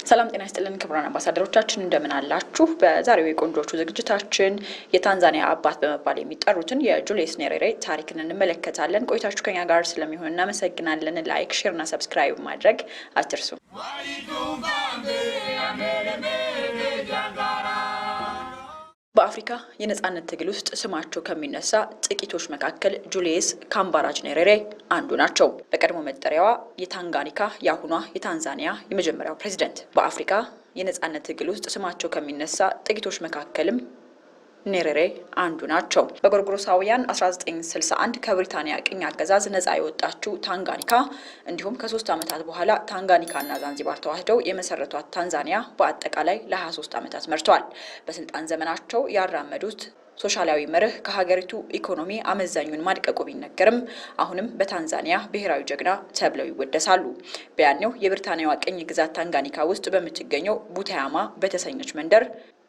ሰላም ጤና ይስጥልን ክቡራን አምባሳደሮቻችን እንደምን አላችሁ? በዛሬው የቆንጆቹ ዝግጅታችን የታንዛኒያ አባት በመባል የሚጠሩትን የጁሊየስ ኔሬሬ ታሪክን እንመለከታለን። ቆይታችሁ ከኛ ጋር ስለሚሆን እናመሰግናለን። ላይክ፣ ሼር እና ሰብስክራይብ ማድረግ አትርሱ። በአፍሪካ የነጻነት ትግል ውስጥ ስማቸው ከሚነሳ ጥቂቶች መካከል ጁሊየስ ካምባራጅ ኔሬሬ አንዱ ናቸው። በቀድሞ መጠሪያዋ የታንጋኒካ የአሁኗ የታንዛኒያ የመጀመሪያው ፕሬዝዳንት። በአፍሪካ የነጻነት ትግል ውስጥ ስማቸው ከሚነሳ ጥቂቶች መካከልም ኔሬሬ አንዱ ናቸው። በጎርጎሮሳውያን 1961 ከብሪታንያ ቅኝ አገዛዝ ነጻ የወጣችው ታንጋኒካ እንዲሁም ከ3 ዓመታት በኋላ ታንጋኒካና ዛንዚባር ተዋህደው የመሰረቷት ታንዛኒያ በአጠቃላይ ለ23 ዓመታት መርተዋል። በስልጣን ዘመናቸው ያራመዱት ሶሻላዊ መርህ ከሀገሪቱ ኢኮኖሚ አመዛኙን ማድቀቁ ቢነገርም አሁንም በታንዛኒያ ብሔራዊ ጀግና ተብለው ይወደሳሉ። በያኔው የብሪታንያዋ ቅኝ ግዛት ታንጋኒካ ውስጥ በምትገኘው ቡታያማ በተሰኘች መንደር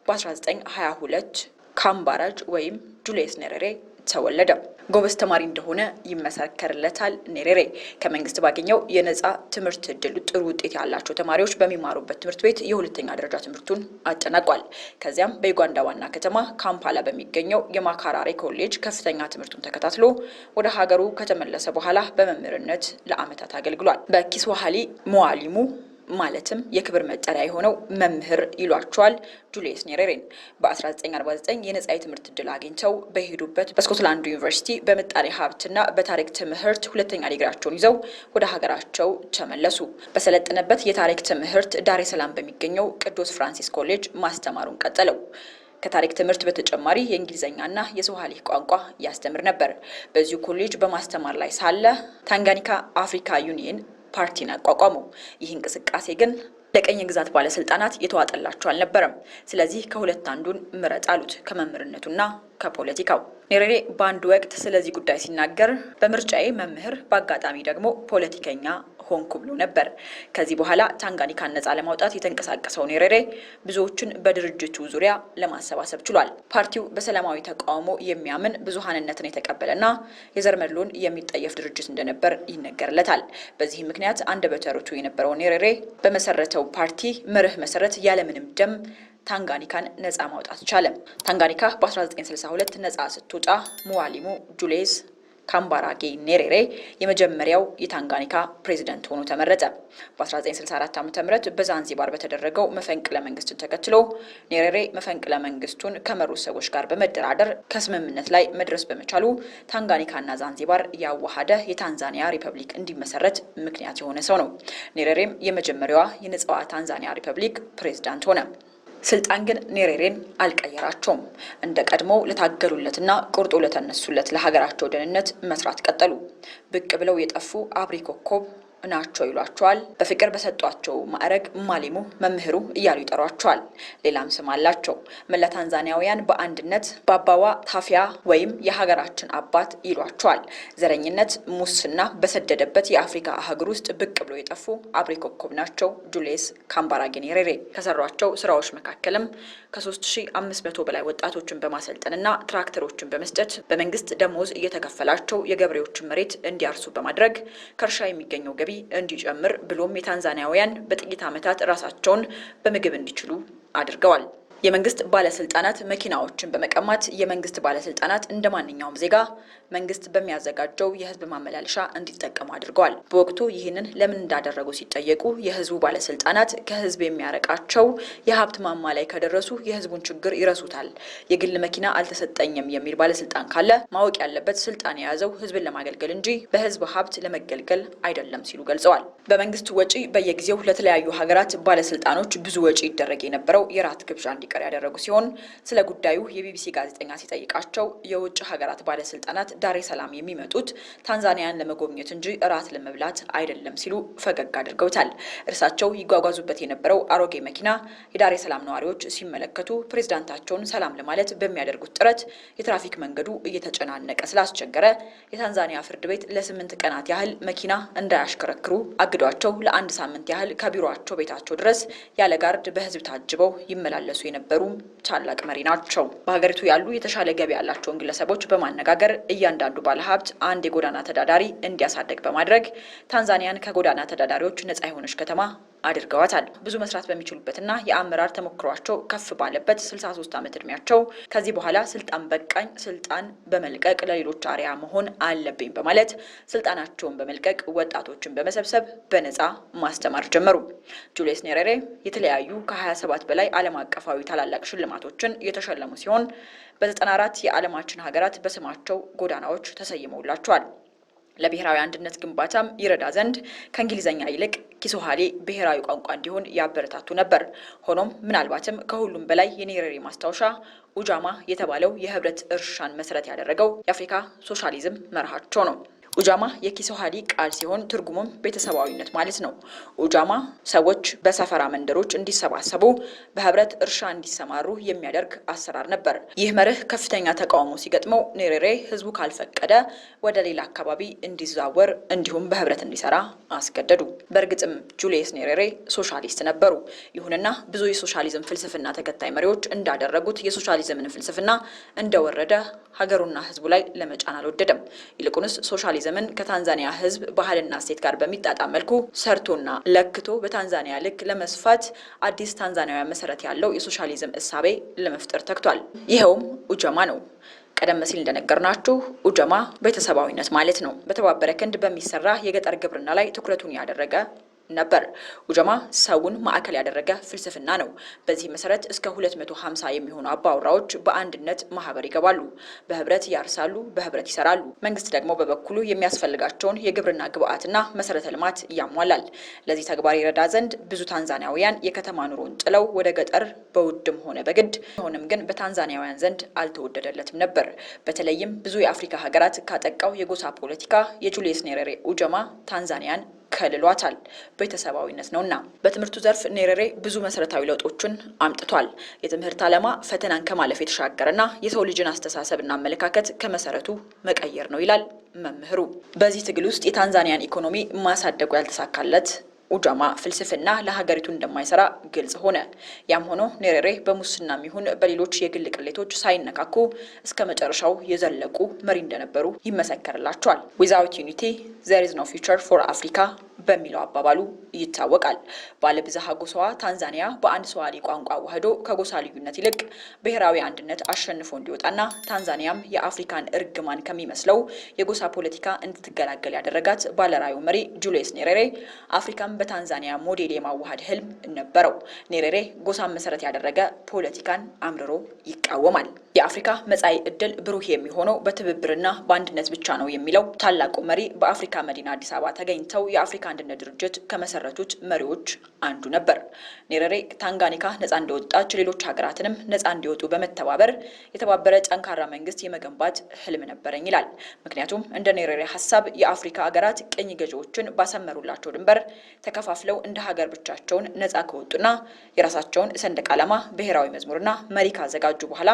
በ1922 ካምባራጅ ወይም ጁሊየስ ኔሬሬ ተወለደ። ጎበዝ ተማሪ እንደሆነ ይመሰከርለታል። ኔሬሬ ከመንግስት ባገኘው የነጻ ትምህርት እድል ጥሩ ውጤት ያላቸው ተማሪዎች በሚማሩበት ትምህርት ቤት የሁለተኛ ደረጃ ትምህርቱን አጠናቋል። ከዚያም በዩጋንዳ ዋና ከተማ ካምፓላ በሚገኘው የማካራሬ ኮሌጅ ከፍተኛ ትምህርቱን ተከታትሎ ወደ ሀገሩ ከተመለሰ በኋላ በመምህርነት ለዓመታት አገልግሏል። በኪስዋሃሊ ሞዋሊሙ ማለትም የክብር መጠሪያ የሆነው መምህር ይሏቸዋል ጁሊየስ ኔሬሬን። በ1949 የነጻ የትምህርት ዕድል አግኝተው በሄዱበት በስኮትላንድ ዩኒቨርሲቲ በምጣኔ ሀብትና በታሪክ ትምህርት ሁለተኛ ዲግሪያቸውን ይዘው ወደ ሀገራቸው ተመለሱ። በሰለጠነበት የታሪክ ትምህርት ዳሬ ሰላም በሚገኘው ቅዱስ ፍራንሲስ ኮሌጅ ማስተማሩን ቀጠለው። ከታሪክ ትምህርት በተጨማሪ የእንግሊዝኛና የስዋሂሊ ቋንቋ ያስተምር ነበር። በዚሁ ኮሌጅ በማስተማር ላይ ሳለ ታንጋኒካ አፍሪካ ዩኒየን ፓርቲን አቋቋሙ። ይህ እንቅስቃሴ ግን ለቀኝ ግዛት ባለስልጣናት የተዋጠላቸው አልነበረም። ስለዚህ ከሁለት አንዱን ምረጥ አሉት፣ ከመምህርነቱና ከፖለቲካው። ኔሬሬ በአንድ ወቅት ስለዚህ ጉዳይ ሲናገር በምርጫዬ መምህር፣ በአጋጣሚ ደግሞ ፖለቲከኛ ሆንኩ ብሎ ነበር። ከዚህ በኋላ ታንጋኒካን ነጻ ለማውጣት የተንቀሳቀሰው ኔሬሬ ብዙዎችን በድርጅቱ ዙሪያ ለማሰባሰብ ችሏል። ፓርቲው በሰላማዊ ተቃውሞ የሚያምን ብዙሃንነትን የተቀበለና የዘር መድሎን የሚጠየፍ ድርጅት እንደነበር ይነገርለታል። በዚህ ምክንያት አንደበተ ርቱዕ የነበረው ኔሬሬ በመሰረተው ፓርቲ መርህ መሰረት ያለምንም ደም ታንጋኒካን ነጻ ማውጣት ቻለ። ታንጋኒካ በ1962 ነጻ ስትወጣ ሙዋሊሙ ጁሊየስ ካምባራጌ ኔሬሬ የመጀመሪያው የታንጋኒካ ፕሬዝዳንት ሆኖ ተመረጠ። በ1964 ዓ.ም በዛንዚባር በተደረገው መፈንቅለ መንግስትን ተከትሎ ኔሬሬ መፈንቅለ መንግስቱን ከመሩ ሰዎች ጋር በመደራደር ከስምምነት ላይ መድረስ በመቻሉ ታንጋኒካና ዛንዚባር ያዋሃደ የታንዛኒያ ሪፐብሊክ እንዲመሰረት ምክንያት የሆነ ሰው ነው። ኔሬሬም የመጀመሪያዋ የነጻዋ ታንዛኒያ ሪፐብሊክ ፕሬዝዳንት ሆነ። ስልጣን ግን ኔሬሬን አልቀየራቸውም። እንደ ቀድሞው ለታገሉለትና ቁርጦ ለተነሱለት ለሀገራቸው ደህንነት መስራት ቀጠሉ። ብቅ ብለው የጠፉ አብሪ ኮከብ ናቸው ይሏቸዋል። በፍቅር በሰጧቸው ማዕረግ ማሊሙ መምህሩ እያሉ ይጠሯቸዋል። ሌላም ስም አላቸው። መላ ታንዛኒያውያን በአንድነት ባባዋ ታፊያ ወይም የሀገራችን አባት ይሏቸዋል። ዘረኝነት፣ ሙስና በሰደደበት የአፍሪካ አህጉር ውስጥ ብቅ ብሎ የጠፉ አብሪ ኮከብ ናቸው ጁሊየስ ካምባራጌ ኔሬሬ። ከሰሯቸው ስራዎች መካከልም ከ3500 በላይ ወጣቶችን በማሰልጠንና ትራክተሮችን በመስጠት በመንግስት ደሞዝ እየተከፈላቸው የገበሬዎችን መሬት እንዲያርሱ በማድረግ ከእርሻ የሚገኘው ገቢ እንዲጨምር ብሎም የታንዛኒያውያን በጥቂት ዓመታት ራሳቸውን በምግብ እንዲችሉ አድርገዋል። የመንግስት ባለስልጣናት መኪናዎችን በመቀማት የመንግስት ባለስልጣናት እንደማንኛውም ዜጋ መንግስት በሚያዘጋጀው የህዝብ ማመላለሻ እንዲጠቀሙ አድርገዋል። በወቅቱ ይህንን ለምን እንዳደረጉ ሲጠየቁ የህዝቡ ባለስልጣናት ከህዝብ የሚያረቃቸው የሀብት ማማ ላይ ከደረሱ የህዝቡን ችግር ይረሱታል። የግል መኪና አልተሰጠኝም የሚል ባለስልጣን ካለ ማወቅ ያለበት ስልጣን የያዘው ህዝብን ለማገልገል እንጂ በህዝብ ሀብት ለመገልገል አይደለም ሲሉ ገልጸዋል። በመንግስት ወጪ በየጊዜው ለተለያዩ ሀገራት ባለስልጣኖች ብዙ ወጪ ይደረግ የነበረው የራት ግብዣ እንዲቀር ያደረጉ ሲሆን ስለ ጉዳዩ የቢቢሲ ጋዜጠኛ ሲጠይቃቸው የውጭ ሀገራት ባለስልጣናት ዳሬ ሰላም የሚመጡት ታንዛኒያን ለመጎብኘት እንጂ እራት ለመብላት አይደለም ሲሉ ፈገግ አድርገውታል። እርሳቸው ይጓጓዙበት የነበረው አሮጌ መኪና የዳሬ ሰላም ነዋሪዎች ሲመለከቱ ፕሬዝዳንታቸውን ሰላም ለማለት በሚያደርጉት ጥረት የትራፊክ መንገዱ እየተጨናነቀ ስላስቸገረ የታንዛኒያ ፍርድ ቤት ለ8 ቀናት ያህል መኪና እንዳያሽከረክሩ አግዷቸው ለአንድ ሳምንት ያህል ከቢሮአቸው ቤታቸው ድረስ ያለ ጋርድ በህዝብ ታጅበው ይመላለሱ የነበሩ ታላቅ መሪ ናቸው። በሀገሪቱ ያሉ የተሻለ ገቢ ያላቸውን ግለሰቦች በማነጋገር እያንዳንዱ ባለሀብት አንድ የጎዳና ተዳዳሪ እንዲያሳደግ በማድረግ ታንዛኒያን ከጎዳና ተዳዳሪዎች ነጻ የሆነች ከተማ አድርገዋታል። ብዙ መስራት በሚችሉበትና የአመራር ተሞክሯቸው ከፍ ባለበት 63 ዓመት እድሜያቸው ከዚህ በኋላ ስልጣን በቃኝ፣ ስልጣን በመልቀቅ ለሌሎች አርአያ መሆን አለብኝ በማለት ስልጣናቸውን በመልቀቅ ወጣቶችን በመሰብሰብ በነፃ ማስተማር ጀመሩ። ጁልየስ ኔሬሬ የተለያዩ ከ27 በላይ ዓለም አቀፋዊ ታላላቅ ሽልማቶችን የተሸለሙ ሲሆን በ94 የዓለማችን ሀገራት በስማቸው ጎዳናዎች ተሰይመውላቸዋል። ለብሔራዊ አንድነት ግንባታም ይረዳ ዘንድ ከእንግሊዘኛ ይልቅ ኪስዋሂሊ ብሔራዊ ቋንቋ እንዲሆን ያበረታቱ ነበር። ሆኖም ምናልባትም ከሁሉም በላይ የኔሬሬ ማስታወሻ ኡጃማ የተባለው የህብረት እርሻን መሰረት ያደረገው የአፍሪካ ሶሻሊዝም መርሃቸው ነው። ኡጃማ የኪስዋሂሊ ቃል ሲሆን ትርጉሙም ቤተሰባዊነት ማለት ነው። ኡጃማ ሰዎች በሰፈራ መንደሮች እንዲሰባሰቡ በህብረት እርሻ እንዲሰማሩ የሚያደርግ አሰራር ነበር። ይህ መርህ ከፍተኛ ተቃውሞ ሲገጥመው ኔሬሬ ህዝቡ ካልፈቀደ ወደ ሌላ አካባቢ እንዲዛወር እንዲሁም በህብረት እንዲሰራ አስገደዱ። በእርግጥም ጁልየስ ኔሬሬ ሶሻሊስት ነበሩ። ይሁንና ብዙ የሶሻሊዝም ፍልስፍና ተከታይ መሪዎች እንዳደረጉት የሶሻሊዝምን ፍልስፍና እንደወረደ ሀገሩና ህዝቡ ላይ ለመጫን አልወደደም። ይልቁንስ ሶሻሊዝምን ከታንዛኒያ ህዝብ ባህልና እሴት ጋር በሚጣጣም መልኩ ሰርቶና ለክቶ በታንዛኒያ ልክ ለመስፋት አዲስ ታንዛኒያዊ መሰረት ያለው የሶሻሊዝም እሳቤ ለመፍጠር ተግቷል። ይኸውም ኡጃማ ነው። ቀደም ሲል እንደነገርናችሁ ኡጃማ ቤተሰባዊነት ማለት ነው። በተባበረ ክንድ በሚሰራ የገጠር ግብርና ላይ ትኩረቱን ያደረገ ነበር። ኡጃማ ሰውን ማዕከል ያደረገ ፍልስፍና ነው። በዚህ መሰረት እስከ 250 የሚሆኑ አባወራዎች በአንድነት ማህበር ይገባሉ፣ በህብረት ያርሳሉ፣ በህብረት ይሰራሉ። መንግስት ደግሞ በበኩሉ የሚያስፈልጋቸውን የግብርና ግብአትና መሰረተ ልማት ያሟላል። ለዚህ ተግባር ይረዳ ዘንድ ብዙ ታንዛኒያውያን የከተማ ኑሮን ጥለው ወደ ገጠር በውድም ሆነ በግድ ሆነም ግን በታንዛኒያውያን ዘንድ አልተወደደለትም ነበር። በተለይም ብዙ የአፍሪካ ሀገራት ካጠቃው የጎሳ ፖለቲካ የጁልየስ ኔሬሬ ኡጃማ ታንዛኒያን ከልሏታል። ቤተሰባዊነት ነውና። በትምህርቱ ዘርፍ ኔሬሬ ብዙ መሰረታዊ ለውጦችን አምጥቷል። የትምህርት ዓላማ ፈተናን ከማለፍ የተሻገረና የሰው ልጅን አስተሳሰብና አመለካከት ከመሰረቱ መቀየር ነው ይላል መምህሩ። በዚህ ትግል ውስጥ የታንዛኒያን ኢኮኖሚ ማሳደጉ ያልተሳካለት ኡጃማ ፍልስፍና ለሀገሪቱ እንደማይሰራ ግልጽ ሆነ። ያም ሆኖ ኔሬሬ በሙስናም ይሁን በሌሎች የግል ቅሌቶች ሳይነካኩ እስከ መጨረሻው የዘለቁ መሪ እንደነበሩ ይመሰከርላቸዋል። ዊዛውት ዩኒቲ there is no future for Africa በሚለው አባባሉ ይታወቃል። ባለብዝሃ ጎሳዋ ታንዛኒያ በአንድ ስዋሂሊ ቋንቋ ዋህዶ ከጎሳ ልዩነት ይልቅ ብሔራዊ አንድነት አሸንፎ እንዲወጣና ታንዛኒያም የአፍሪካን እርግማን ከሚመስለው የጎሳ ፖለቲካ እንድትገላገል ያደረጋት ባለራዕዩ መሪ ጁልየስ ኔሬሬ አፍሪካን በታንዛኒያ ሞዴል የማዋሃድ ህልም ነበረው። ኔሬሬ ጎሳን መሰረት ያደረገ ፖለቲካን አምርሮ ይቃወማል። የአፍሪካ መጻኢ ዕድል ብሩህ የሚሆነው በትብብርና በአንድነት ብቻ ነው የሚለው ታላቁ መሪ በአፍሪካ መዲና አዲስ አበባ ተገኝተው የአፍሪካ አንድነት ድርጅት ከመሰረቱት መሪዎች አንዱ ነበር። ኔሬሬ ታንጋኒካ ነፃ እንደወጣች ሌሎች ሀገራትንም ነፃ እንዲወጡ በመተባበር የተባበረ ጠንካራ መንግስት የመገንባት ህልም ነበረኝ ይላል። ምክንያቱም እንደ ኔሬሬ ሀሳብ የአፍሪካ ሀገራት ቅኝ ገዢዎችን ባሰመሩላቸው ድንበር ተከፋፍለው እንደ ሀገር ብቻቸውን ነፃ ከወጡና የራሳቸውን ሰንደቅ ዓላማ ብሔራዊ መዝሙርና መሪ ካዘጋጁ በኋላ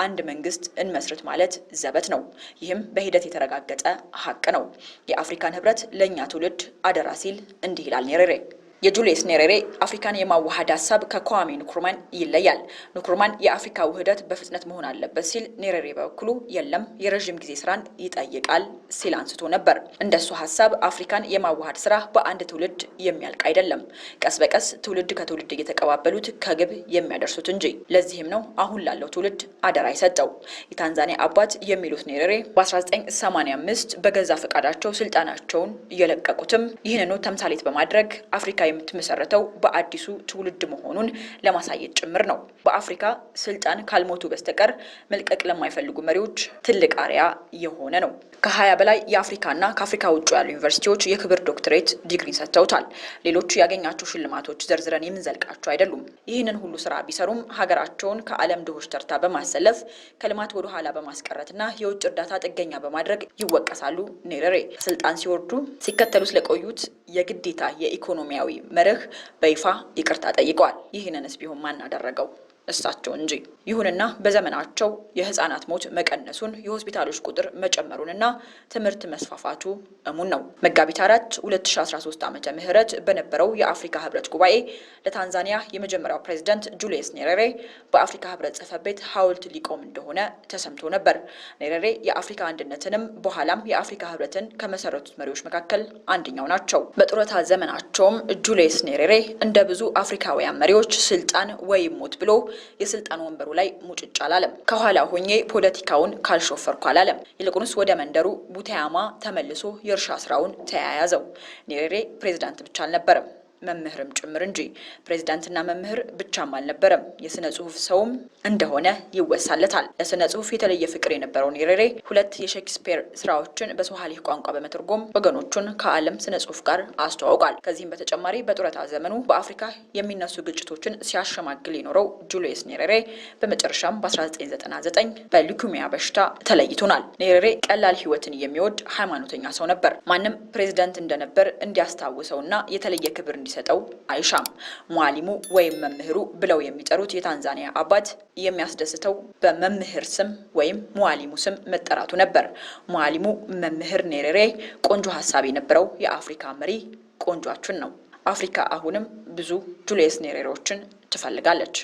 አንድ መንግስት እንመስርት ማለት ዘበት ነው። ይህም በሂደት የተረጋገጠ ሀቅ ነው። የአፍሪካን ህብረት ለኛ ትውልድ አደራ ሲል እንዲህ ይላል ኔሬሬ። የጁልየስ ኔሬሬ አፍሪካን የማዋሃድ ሀሳብ ከኳሜ ንክሩማን ይለያል። ንክሩማን የአፍሪካ ውህደት በፍጥነት መሆን አለበት ሲል፣ ኔሬሬ በበኩሉ የለም የረጅም ጊዜ ስራን ይጠይቃል ሲል አንስቶ ነበር። እንደሱ ሀሳብ አፍሪካን የማዋሃድ ስራ በአንድ ትውልድ የሚያልቅ አይደለም፣ ቀስ በቀስ ትውልድ ከትውልድ እየተቀባበሉት ከግብ የሚያደርሱት እንጂ። ለዚህም ነው አሁን ላለው ትውልድ አደራ ይሰጠው። የታንዛኒያ አባት የሚሉት ኔሬሬ በ1985 በገዛ ፈቃዳቸው ስልጣናቸውን እየለቀቁትም ይህንኑ ተምሳሌት በማድረግ አፍሪካ የምትመሰረተው በአዲሱ ትውልድ መሆኑን ለማሳየት ጭምር ነው። በአፍሪካ ስልጣን ካልሞቱ በስተቀር መልቀቅ ለማይፈልጉ መሪዎች ትልቅ አርአያ የሆነ ነው። ከ20 በላይ የአፍሪካና ከአፍሪካ ውጭ ያሉ ዩኒቨርሲቲዎች የክብር ዶክትሬት ዲግሪን ሰጥተውታል። ሌሎች ያገኛቸው ሽልማቶች ዘርዝረን የምንዘልቃቸው አይደሉም። ይህንን ሁሉ ስራ ቢሰሩም ሀገራቸውን ከዓለም ድሆች ተርታ በማሰለፍ ከልማት ወደ ኋላ በማስቀረትና የውጭ እርዳታ ጥገኛ በማድረግ ይወቀሳሉ። ኔሬሬ ስልጣን ሲወርዱ ሲከተሉ ስለቆዩት የግዴታ የኢኮኖሚያዊ መርህ በይፋ ይቅርታ ጠይቀዋል። ይህንንስ ቢሆን ማን አደረገው? እሳቸው እንጂ። ይሁንና በዘመናቸው የህፃናት ሞት መቀነሱን፣ የሆስፒታሎች ቁጥር መጨመሩንና ትምህርት መስፋፋቱ እሙን ነው። መጋቢት 4 2013 ዓመተ ምህረት በነበረው የአፍሪካ ህብረት ጉባኤ ለታንዛኒያ የመጀመሪያው ፕሬዝዳንት ጁሊየስ ኔሬሬ በአፍሪካ ህብረት ጽሕፈት ቤት ሐውልት ሊቆም እንደሆነ ተሰምቶ ነበር። ኔሬሬ የአፍሪካ አንድነትንም በኋላም የአፍሪካ ህብረትን ከመሰረቱት መሪዎች መካከል አንደኛው ናቸው። በጡረታ ዘመናቸውም ጁሊየስ ኔሬሬ እንደ ብዙ አፍሪካውያን መሪዎች ስልጣን ወይም ሞት ብሎ የስልጣን ወንበሩ ላይ ሙጭጭ አላለም። ከኋላ ሆኜ ፖለቲካውን ካልሾፈርኩ አላለም። ይልቁንስ ወደ መንደሩ ቡታያማ ተመልሶ የእርሻ ስራውን ተያያዘው። ኔሬሬ ፕሬዝዳንት ብቻ አልነበረም፣ መምህርም ጭምር እንጂ። ፕሬዝዳንትና መምህር ብቻም አልነበረም፣ የስነ ጽሁፍ ሰውም እንደሆነ ይወሳለታል። ለስነ ጽሁፍ የተለየ ፍቅር የነበረው ኔሬሬ 2 የሼክስፒር ስራዎችን በስዋሂሊ ቋንቋ በመተርጎም ወገኖቹን ከዓለም ስነ ጽሁፍ ጋር አስተዋውቋል። ከዚህም በተጨማሪ በጡረታ ዘመኑ በአፍሪካ የሚነሱ ግጭቶችን ሲያሸማግል የኖረው ጁሊየስ ኔሬሬ በመጨረሻም በ1999 በሉኪሚያ በሽታ ተለይቶናል። ኔሬሬ ቀላል ህይወትን የሚወድ ሃይማኖተኛ ሰው ነበር። ማንም ፕሬዝዳንት እንደነበር እንዲያስታውሰውና የተለየ ክብር እንዲሰጠው አይሻም። ሙአሊሙ ወይም መምህሩ ብለው የሚጠሩት የታንዛኒያ አባት የሚያስደስተው በመምህር ስም ወይም ሙአሊሙ ስም መጠራቱ ነበር። ሙአሊሙ መምህር ኔሬሬ ቆንጆ ሐሳብ የነበረው የአፍሪካ መሪ ቆንጆአችን ነው። አፍሪካ አሁንም ብዙ ጁሊየስ ኔሬሬዎችን ትፈልጋለች።